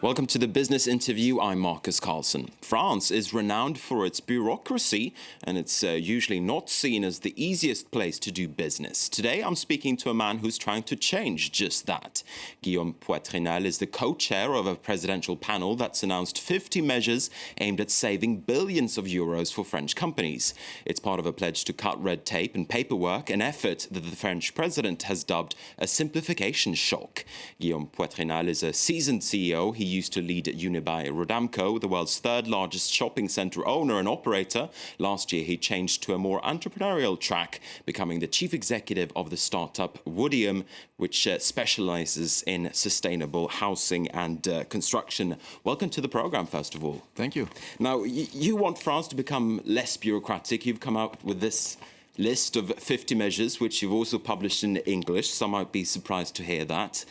Welcome to the business interview. I'm Markus Karlsson. France is renowned for its bureaucracy, and it's usually not seen as the easiest place to do business. Today, I'm speaking to a man who's trying to change just that. Guillaume Poitrinal is the co-chair of a presidential panel that's announced 50 measures aimed at saving billions of euros for French companies. It's part of a pledge to cut red tape and paperwork, an effort that the French president has dubbed a simplification shock. Guillaume Poitrinal is a seasoned CEO. He used to lead Unibail-Rodamco, the world's third largest shopping centre owner and operator. Last year, he changed to a more entrepreneurial track, becoming the chief executive of the startup Woodium, which specialises in sustainable housing and construction. Welcome to the programme, first of all. Thank you. Now, you want France to become less bureaucratic. You've come out with this list of 50 measures, which you've also published in English. Some might be surprised to hear that.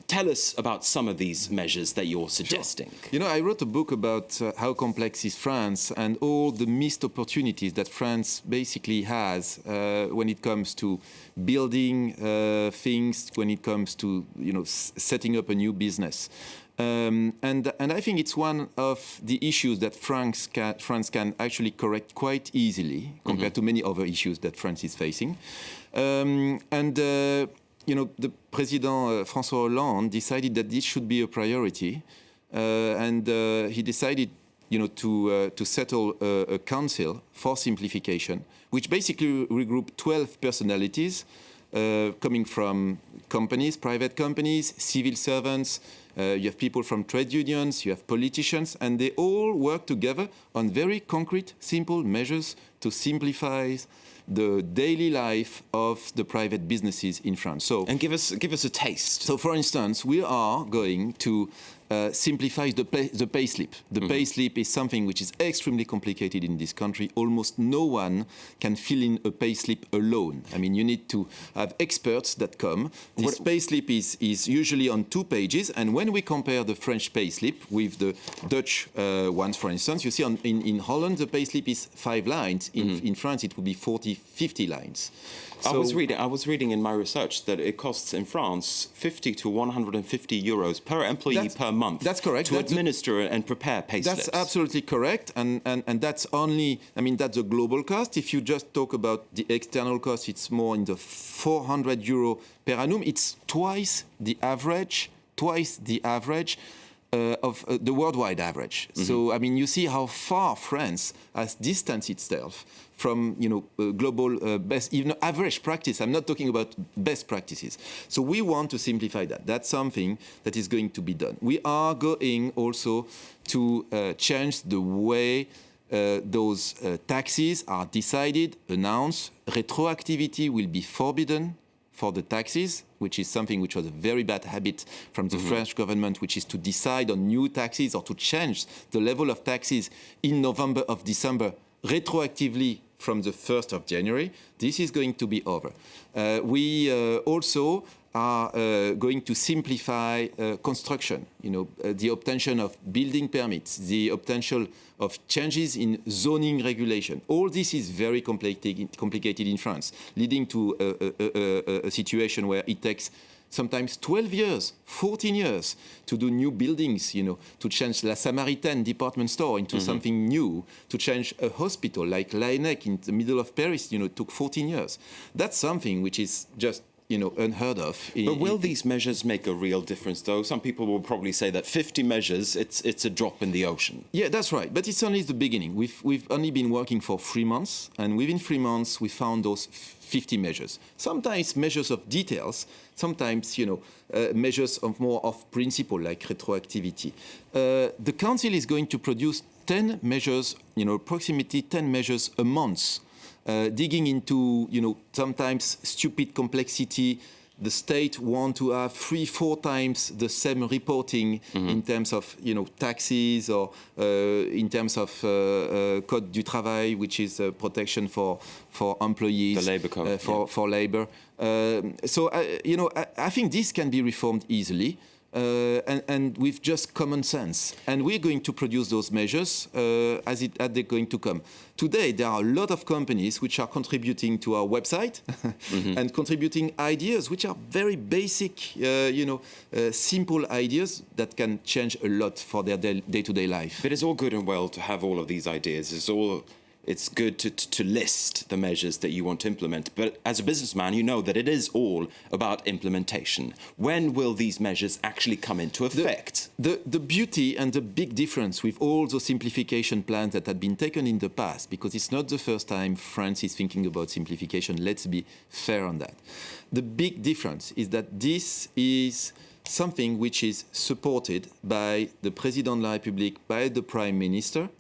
Tell us about some of these measures that you're suggesting. Sure. You know, I wrote a book about how complex is France and all the missed opportunities that France basically has when it comes to building things, when it comes to, setting up a new business. And I think it's one of the issues that France can actually correct quite easily compared to many other issues that France is facing. The President François Hollande decided that this should be a priority, and he decided, to settle a council for simplification, which basically regroup 12 personalities coming from companies, private companies, civil servants. You have people from trade unions, you have politicians, and they all work together on very concrete, simple measures to simplify the daily life of the private businesses in France. And give us a taste. So, for instance, we are going to simplify the payslip. The payslip is something which is extremely complicated in this country. Almost no one can fill in a payslip alone. I mean, you need to have experts that come. This payslip is usually on 2 pages, and when we compare the French payslip with the Dutch ones, for instance, you see in Holland the payslip is 5 lines. In France, it would be 50 lines. So, I was reading in my research that it costs in France 50 to 150 euros per employee per month. That's correct. To administer and prepare payslips. That's absolutely correct, and that's only. I mean, that's the global cost. If you just talk about the external cost, it's more in the 400 euro per annum. It's twice the average of the worldwide average. So, I mean, you see how far France has distanced itself from, global best, even average practice. I'm not talking about best practices. So we want to simplify that. That's something that is going to be done. We are going also to change the way those taxes are decided, announced. Retroactivity will be forbidden for the taxes, which is something which was a very bad habit from the French government, which is to decide on new taxes or to change the level of taxes in November or December retroactively from the 1st of January. This is going to be over. We also are going to simplify construction, the obtention of building permits, the obtention of changes in zoning regulation. All this is very complicated in France, leading to a situation where it takes sometimes 12 years, 14 years to do new buildings, to change La Samaritaine department store into something new, to change a hospital like Laennec in the middle of Paris, it took 14 years. That's something which is just unheard of. But will these measures make a real difference, though? Some people will probably say that 50 measures, it's a drop in the ocean. Yeah, that's right. But it's only the beginning. We've only been working for 3 months, and within 3 months, we found those 50 measures. Sometimes measures of details, sometimes, measures of more of principle, like retroactivity. The Council is going to produce 10 measures, approximately 10 measures a month. Digging into, sometimes stupid complexity. The state want to have 3-4 times the same reporting in terms of, taxes or in terms of Code du Travail, which is protection for employees. The labor code. For labor. So, I think this can be reformed easily. and with just common sense. And we're going to produce those measures as they're going to come. Today, there are a lot of companies which are contributing to our website and contributing ideas which are very basic, simple ideas that can change a lot for their day-to-day life. But it's all good and well to have all of these ideas. It's good to list the measures that you want to implement. But as a businessman, you know that it is all about implementation. When will these measures actually come into effect? The beauty and the big difference with all those simplification plans that had been taken in the past, because it's not the first time France is thinking about simplification, let's be fair on that. The big difference is that this is something which is supported by the President of la République, by the Prime Minister.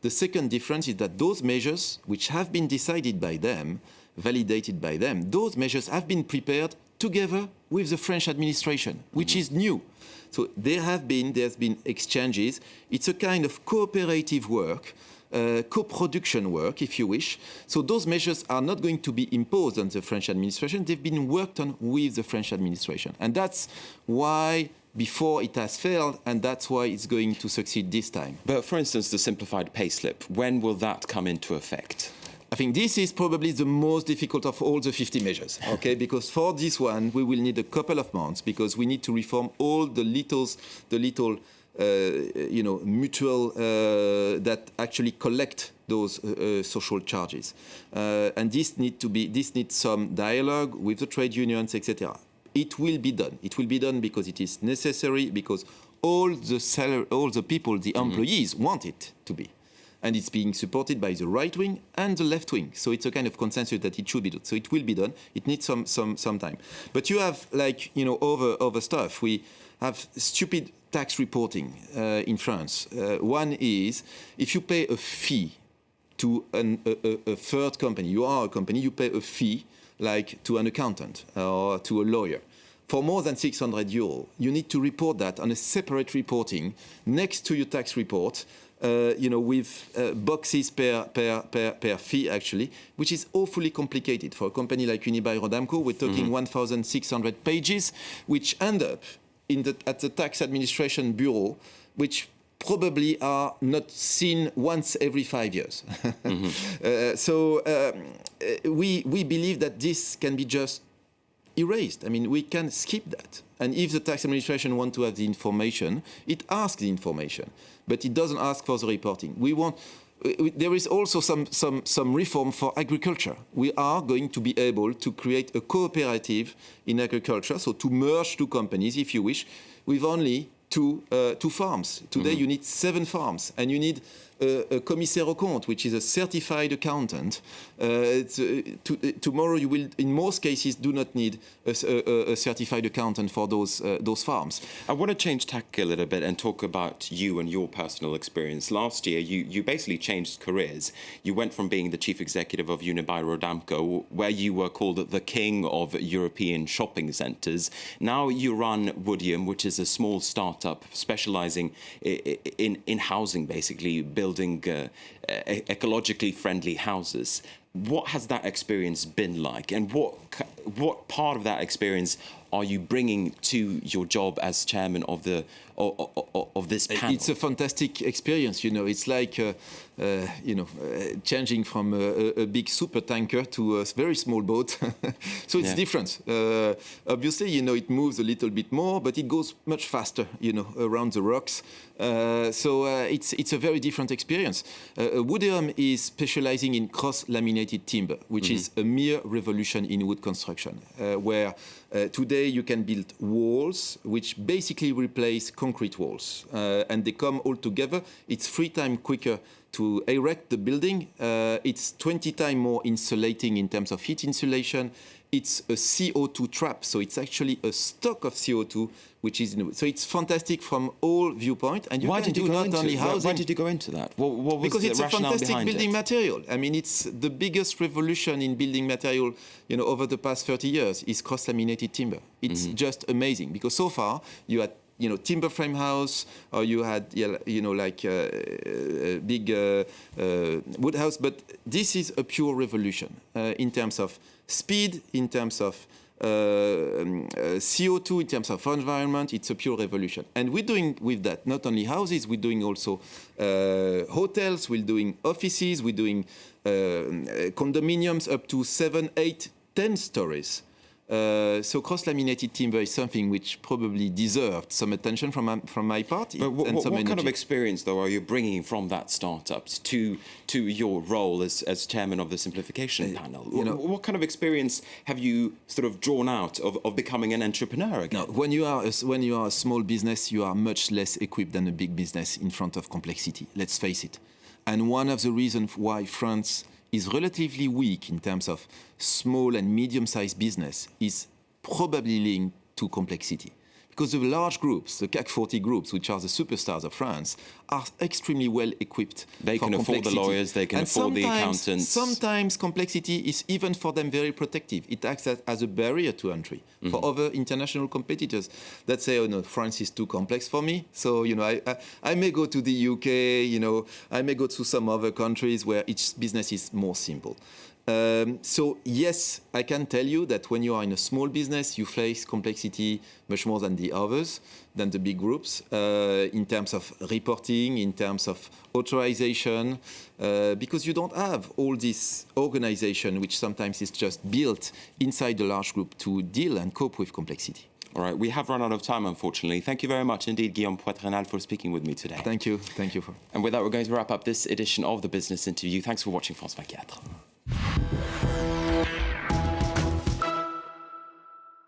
The second difference is that those measures, which have been decided by them, validated by them, those measures have been prepared together with the French administration, which is new. So there's been exchanges. It's a kind of cooperative work, co-production work, if you wish. So those measures are not going to be imposed on the French administration. They've been worked on with the French administration. And that's why before it has failed, and that's why it's going to succeed this time. But for instance, the simplified payslip, when will that come into effect? I think this is probably the most difficult of all the 50 measures, okay? Because for this one, we will need a couple of months because we need to reform all the little mutual that actually collect those social charges. And this needs some dialogue with the trade unions, etc. It will be done. It will be done because it is necessary, because all the people, the employees want it to be. And it's being supported by the right wing and the left wing. So it's a kind of consensus that it should be done. So it will be done. It needs some time. But you have, other stuff. We have stupid tax reporting in France. One is, if you pay a fee to a third company, you are a company, you pay a fee, like to an accountant or to a lawyer. For more than 600 euros, you need to report that on a separate reporting next to your tax report, with boxes per fee, actually, which is awfully complicated. For a company like Unibail-Rodamco, we're talking 1,600 pages, which end up at the tax administration bureau, which probably are not seen once every 5 years. We believe that this can be just erased. I mean, we can skip that. And if the tax administration wants to have the information, it asks the information, but it doesn't ask for the reporting. There is also some reform for agriculture. We are going to be able to create a cooperative in agriculture, so to merge two companies, if you wish, with only two farms. Today you need 7 farms, and you need a commissaire aux comptes, which is a certified accountant. Tomorrow you will, in most cases, do not need a certified accountant for those farms. I want to change tack a little bit and talk about you and your personal experience. Last year, you basically changed careers. You went from being the chief executive of Unibail-Rodamco, where you were called the king of European shopping centres. Now you run Woodium, which is a small startup specialising in housing, basically, building ecologically friendly houses. What has that experience been like, and what part of that experience are you bringing to your job as chairman of this panel? It's a fantastic experience. It's like changing from a big super tanker to a very small boat. So it's different. Obviously, it moves a little bit more, but it goes much faster, around the rocks. So it's a very different experience. Woodium is specializing in cross-laminated timber, which is a mere revolution in wood construction, where today you can build walls which basically replace concrete walls, and they come all together. It's 3 times quicker to erect the building. It's 20 times more insulating in terms of heat insulation. It's a CO2 trap, so it's actually a stock of CO2, which is so it's fantastic from all viewpoints. And Why did you go into that? What was because the it's a rationale fantastic behind building it? material. I mean, it's the biggest revolution in building material, over the past 30 years is cross-laminated timber. It's just amazing, because so far you had timber frame house, or you had, big wood house. But this is a pure revolution in terms of speed, in terms of CO2 in terms of environment, it's a pure revolution. And we're doing with that not only houses, we're doing also hotels, we're doing offices, we're doing condominiums up to 7, 8, 10 stories. So cross-laminated timber is something which probably deserved some attention from my part. But what kind of experience, though, are you bringing from that startups to your role as chairman of the Simplification panel? What kind of experience have you sort of drawn out of becoming an entrepreneur again? No, when you are a small business, you are much less equipped than a big business in front of complexity. Let's face it. And one of the reasons why France is relatively weak in terms of small and medium-sized business is probably linked to complexity. Because the large groups, the CAC 40 groups, which are the superstars of France, are extremely well equipped. They can afford the lawyers, they can afford the accountants. Sometimes complexity is even for them very protective. It acts as a barrier to entry for other international competitors that say, oh no, France is too complex for me. So, I may go to the UK, I may go to some other countries where each business is more simple. So yes, I can tell you that when you are in a small business, you face complexity much more than the others, than the big groups, in terms of reporting, in terms of authorization, because you don't have all this organization, which sometimes is just built inside the large group to deal and cope with complexity. All right, we have run out of time, unfortunately. Thank you very much indeed, Guillaume Poitrenal, for speaking with me today. Thank you. And with that, we're going to wrap up this edition of the Business Interview. Thanks for watching France 24.